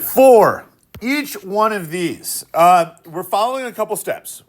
For each one of these, we're following a couple steps.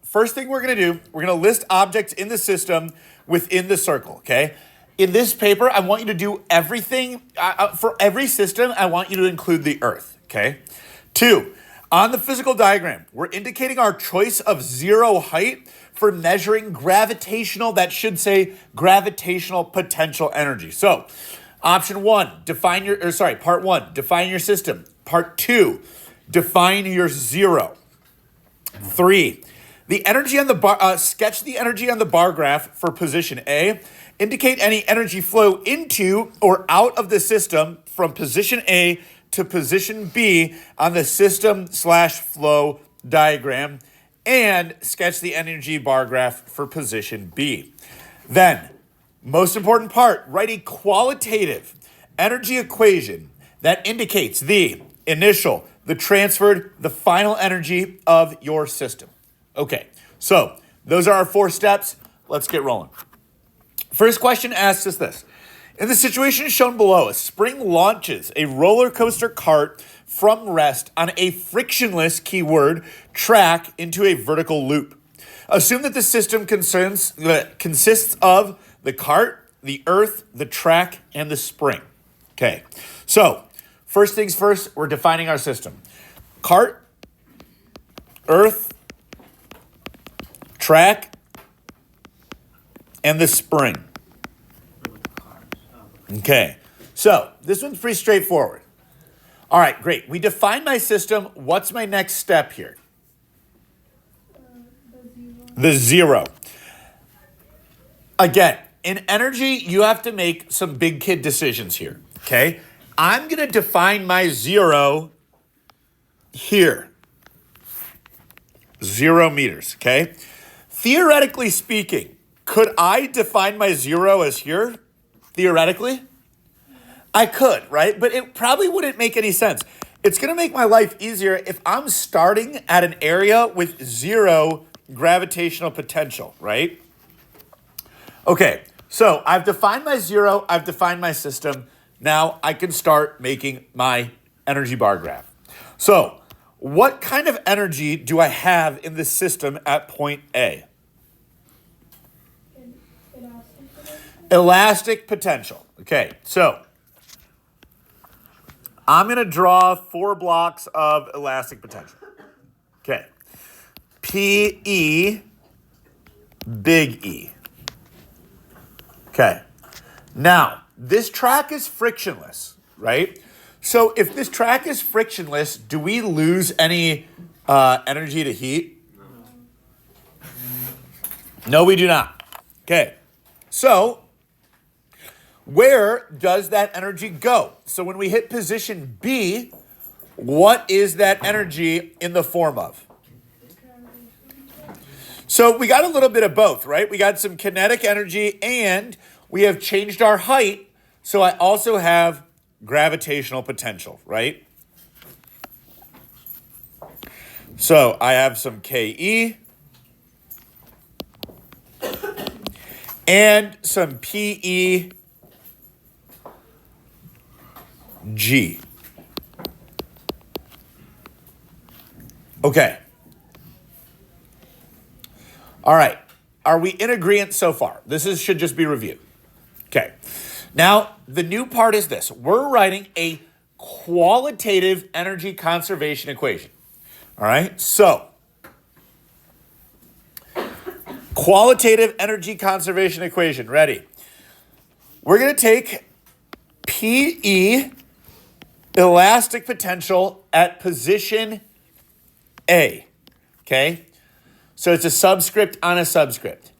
First thing we're going to do, we're going to list objects in the system within the circle, okay? In this paper, I want you to do everything. For every system, I want you to include the Earth, okay? 2, on the physical diagram, we're indicating our choice of 0 height for measuring gravitational, that should say gravitational potential energy. So, option 1, part 1, define your system. Part 2, define your 0. 3, the energy on the bar, sketch the energy on the bar graph for position A. Indicate any energy flow into or out of the system from position A to position B on the system/flow diagram, and sketch the energy bar graph for position B. Then, most important part, write a qualitative energy equation that indicates the initial, the transferred, the final energy of your system. Okay, so those are our 4 steps. Let's get rolling. First question asks us this. In the situation shown below, a spring launches a roller coaster cart from rest on a frictionless, keyword, track into a vertical loop. Assume that the system consists of the cart, the earth, the track, and the spring. Okay, so first things first, we're defining our system. Cart, earth, track, and the spring. Okay, so this one's pretty straightforward. All right, great. We defined my system. What's my next step here? The 0. Again, in energy, you have to make some big kid decisions here, okay? I'm going to define my 0 here. 0 meters, okay? Theoretically speaking, could I define my 0 as here? Theoretically? I could, right? But it probably wouldn't make any sense. It's going to make my life easier if I'm starting at an area with 0 gravitational potential, right? Okay, so I've defined my 0, I've defined my system. Now I can start making my energy bar graph. So what kind of energy do I have in the system at point A? Elastic potential. Okay, so I'm going to draw 4 blocks of elastic potential. Okay. PE, big E. Okay. Now, this track is frictionless, right? So if this track is frictionless, do we lose any energy to heat? No, we do not. Okay. So where does that energy go? So when we hit position B, what is that energy in the form of? So we got a little bit of both, right? We got some kinetic energy and we have changed our height. So I also have gravitational potential, right? So I have some KE and some PE G. Okay. All right. Are we in agreement so far? Should just be review. Okay. Now, the new part is this. We're writing a qualitative energy conservation equation. All right. So, qualitative energy conservation equation. Ready? We're going to take PE, elastic potential, at position A. Okay? So it's a subscript on a subscript.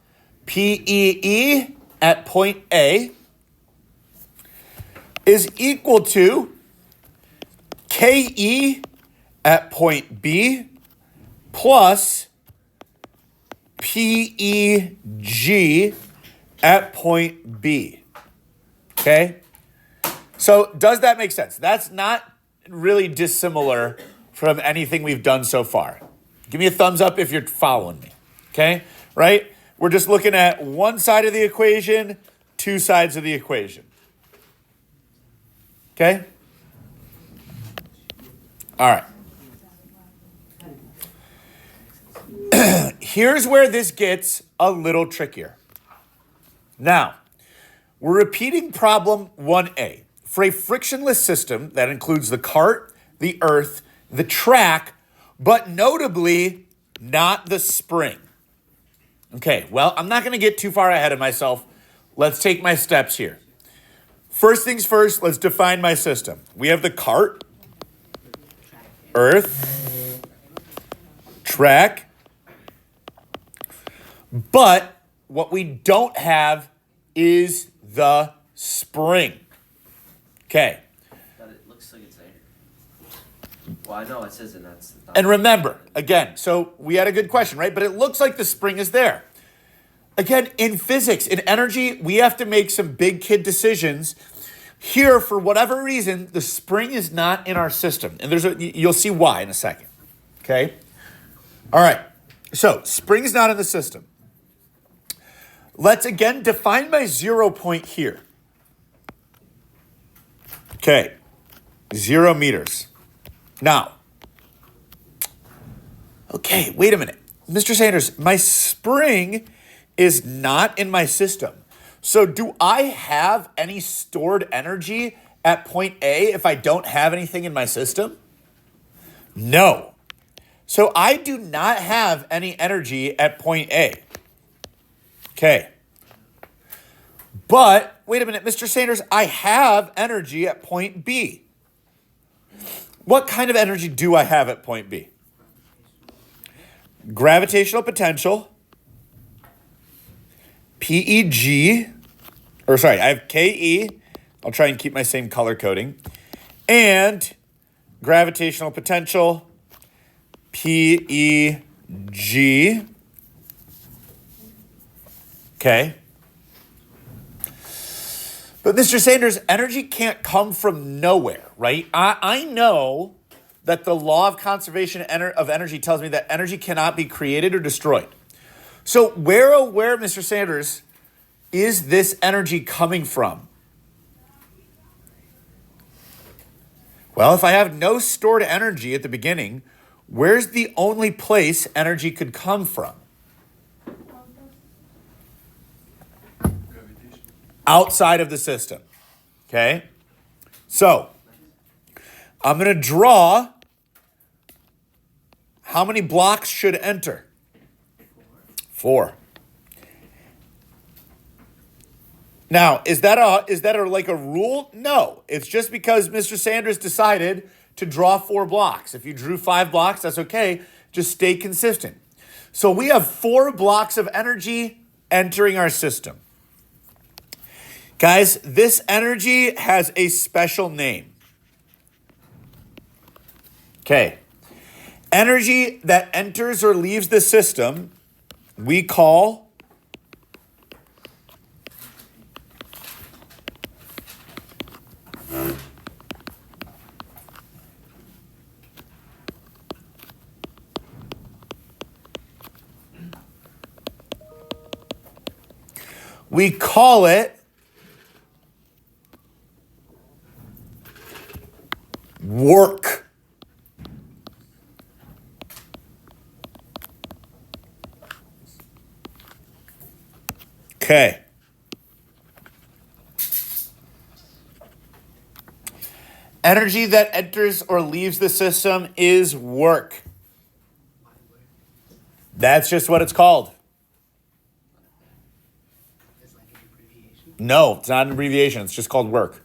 PEE at point A is equal to KE at point B plus PEG at point B. Okay? So does that make sense? That's not really dissimilar from anything we've done so far. Give me a thumbs up if you're following me. Okay? Right? We're just looking at one side of the equation, 2 sides of the equation. Okay? All right. Here's where this gets a little trickier. Now, we're repeating problem 1A. For a frictionless system that includes the cart, the earth, the track, but notably not the spring. Okay, well, I'm not going to get too far ahead of myself. Let's take my steps here. First things first, let's define my system. We have the cart, earth, track, but what we don't have is the spring. Okay. But it looks like it's there. Well, I know it says it. That's And remember, again, so we had a good question, right? But it looks like the spring is there. Again, in physics, in energy, we have to make some big kid decisions. Here, for whatever reason, the spring is not in our system. And you'll see why in a second. Okay? All right. So, spring is not in the system. Let's again define my 0 point here. Okay. 0 meters. Now, okay, wait a minute. Mr. Sanders, my spring is not in my system. So do I have any stored energy at point A if I don't have anything in my system? No. So I do not have any energy at point A. Okay. But, wait a minute, Mr. Sanders, I have energy at point B. What kind of energy do I have at point B? Gravitational potential, PEG, I have KE. I'll try and keep my same color coding. And gravitational potential, PEG. Okay. But Mr. Sanders, energy can't come from nowhere, right? I know that the law of conservation of energy tells me that energy cannot be created or destroyed. So where, Mr. Sanders, is this energy coming from? Well, if I have no stored energy at the beginning, where's the only place energy could come from? Outside of the system. Okay? So, I'm going to draw how many blocks should enter? 4. Now, is that like a rule? No. It's just because Mr. Sanders decided to draw 4 blocks. If you drew 5 blocks, that's okay. Just stay consistent. So we have 4 blocks of energy entering our system. Guys, this energy has a special name. Okay. Energy that enters or leaves the system, we call it work. Okay. Energy that enters or leaves the system is work. That's just what it's called. It's like an abbreviation. No, it's not an abbreviation. It's just called work.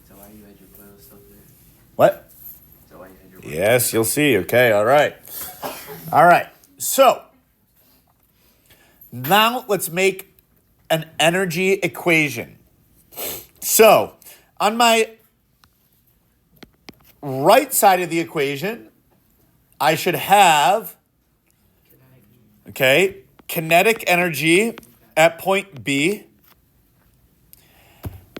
So why you had your coil stuff there? What? So why you had your Yes, you'll see. Okay, all right. All right. So, now let's make an energy equation. So, on my right side of the equation, I should have, kinetic energy at point B.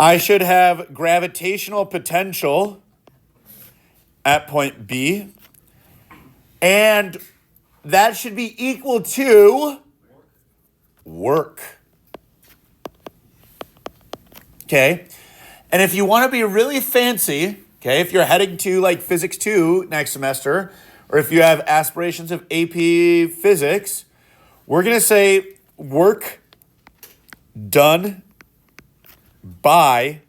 I should have gravitational potential at point B. And that should be equal to work. Okay? And if you want to be really fancy, Okay, if you're heading to like Physics 2 next semester, or if you have aspirations of AP Physics, we're going to say work done by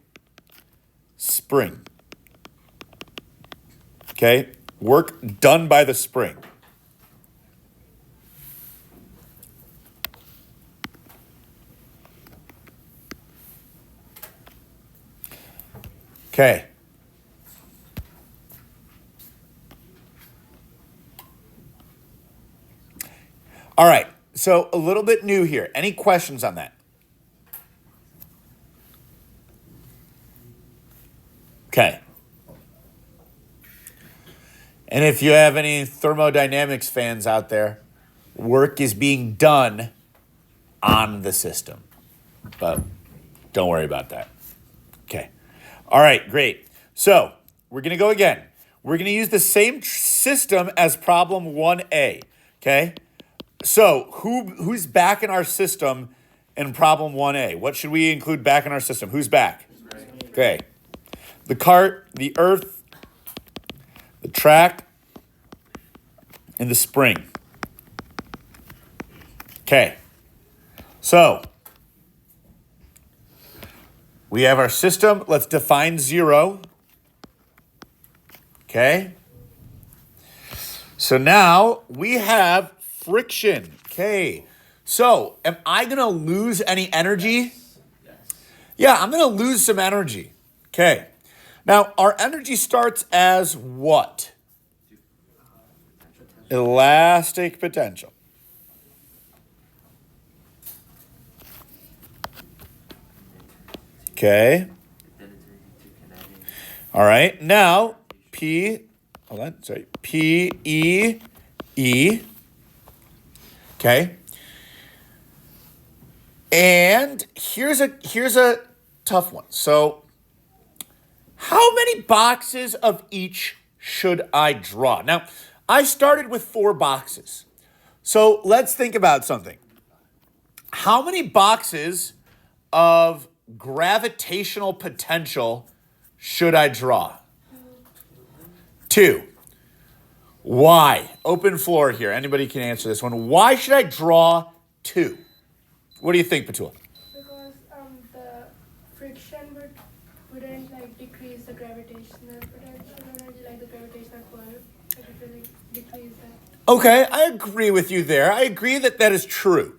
spring. Okay, work done by the spring. Okay. All right, so a little bit new here. Any questions on that? Okay. And if you have any thermodynamics fans out there, work is being done on the system. But don't worry about that. Okay. All right, great. So we're going to go again. We're going to use the same system as problem 1A. Okay. So who's back in our system in problem 1A? What should we include back in our system? Who's back? Okay. The cart, the earth, the track, and the spring. Okay. So we have our system. Let's define 0. Okay. So now we have friction. Okay. So am I going to lose any energy? Yes. Yeah, I'm going to lose some energy. Okay. Now, our energy starts as what? Elastic potential. Okay. Then it's into kinetic. All right. Now, P-E-E. Okay. And here's a tough one. So, how many boxes of each should I draw? Now, I started with 4 boxes. So, let's think about something. How many boxes of gravitational potential should I draw? 2. Why? Open floor here. Anybody can answer this one. Why should I draw 2? What do you think, Petula? Because the friction wouldn't like decrease the gravitational potential energy, like the gravitational pull. It would really decrease that. Okay, I agree with you there. I agree that that is true.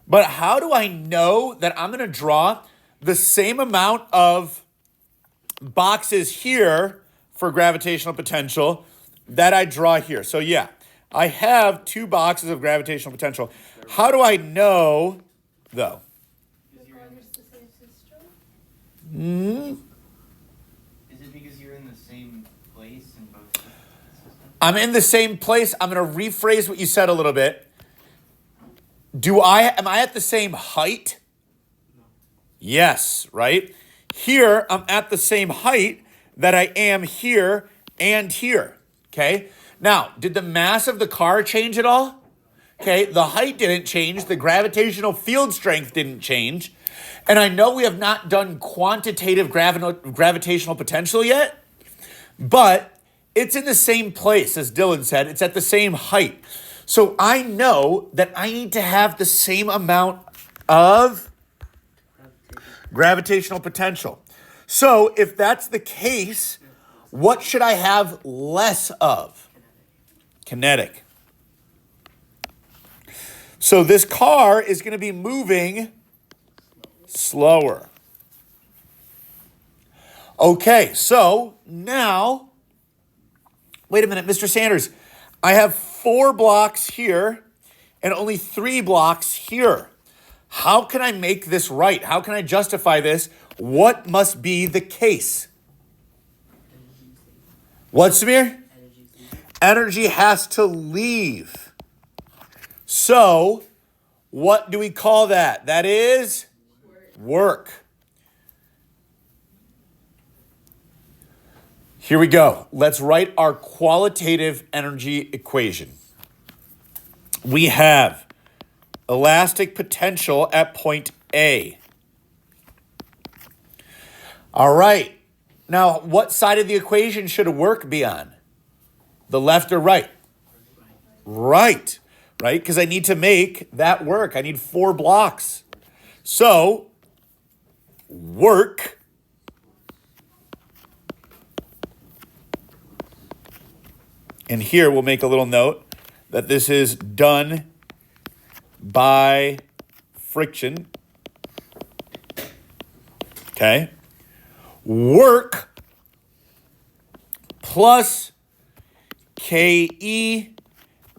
But how do I know that I'm going to draw the same amount of boxes here for gravitational potential that I draw here? So yeah, I have 2 boxes of gravitational potential. How do I know, though? Because it's the same system. Is it because you're in the same place in both systems? I'm in the same place. I'm going to rephrase what you said a little bit. Am I at the same height? No. Yes, right? Here, I'm at the same height that I am here and here. Okay? Now, did the mass of the car change at all? Okay, the height didn't change. The gravitational field strength didn't change. And I know we have not done quantitative gravitational potential yet, but it's in the same place, as Dylan said. It's at the same height. So I know that I need to have the same amount of gravitational potential. So if that's the case, what should I have less of? Kinetic. So this car is going to be moving slower. Okay, so now, wait a minute, Mr. Sanders. I have 4 blocks here and only 3 blocks here. How can I make this right? How can I justify this? What must be the case? What, Samir? Energy has to leave. So, what do we call that? That is work. Here we go. Let's write our qualitative energy equation. We have elastic potential at point A. All right. Now, what side of the equation should work be on? The left or right? Right, right? Because I need to make that work. I need 4 blocks. So, work and here we'll make a little note that this is done by friction. Okay. Work plus KE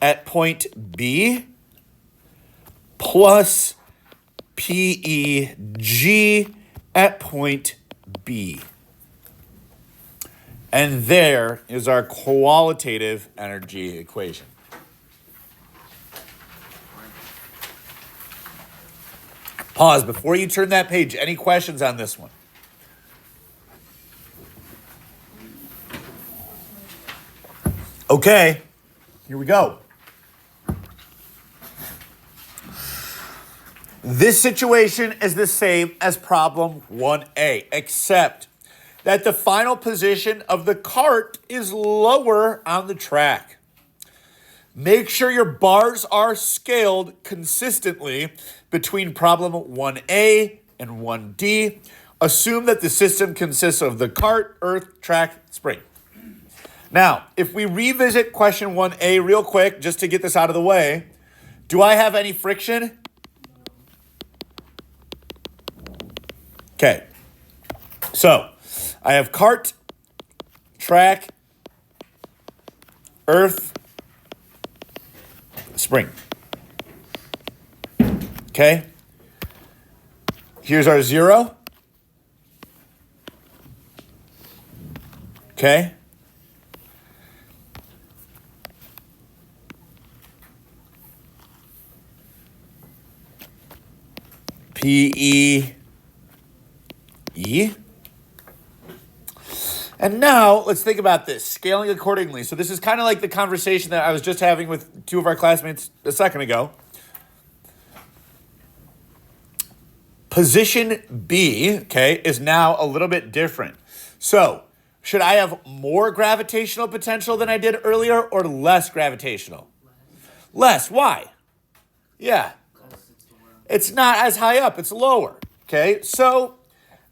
at point B plus PEG at point B. And there is our qualitative energy equation. Pause before you turn that page. Any questions on this one? Okay, here we go. This situation is the same as problem 1A, except that the final position of the cart is lower on the track. Make sure your bars are scaled consistently between problem 1A and 1D. Assume that the system consists of the cart, earth, track, spring. Now, if we revisit question 1A real quick, just to get this out of the way, do I have any friction? Okay. So, I have cart, track, earth, spring. Okay. Here's our 0. Okay. PEE. And now let's think about this, scaling accordingly. So this is kind of like the conversation that I was just having with 2 of our classmates a second ago. Position B, okay, is now a little bit different. So should I have more gravitational potential than I did earlier or less gravitational? Less. Why? Yeah. It's not as high up. It's lower. Okay. So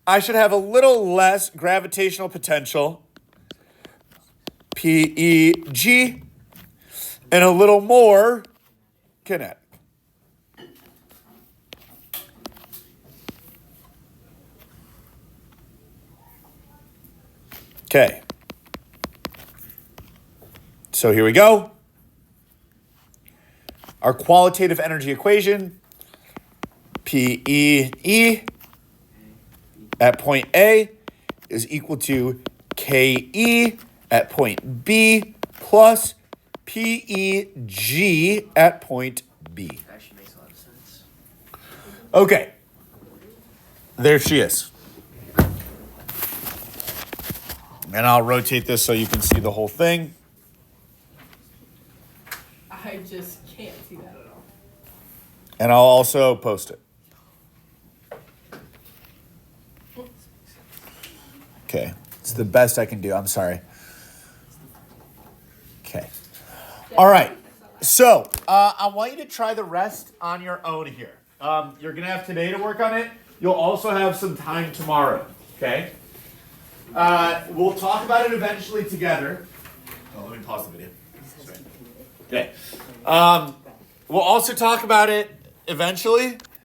I should have a little less gravitational potential, PEG, and a little more kinetic. Okay. So here we go. Our qualitative energy equation, PEE at point A is equal to KE at point B plus PEG at point B. Actually makes a lot of sense. Okay. There she is. And I'll rotate this so you can see the whole thing. I just can't see that at all. And I'll also post it. Okay. It's the best I can do. I'm sorry. Okay. All right. So I want you to try the rest on your own here. You're going to have today to work on it. You'll also have some time tomorrow. Okay. We'll talk about it eventually together. Oh, let me pause the video. Sorry. Okay. We'll also talk about it eventually.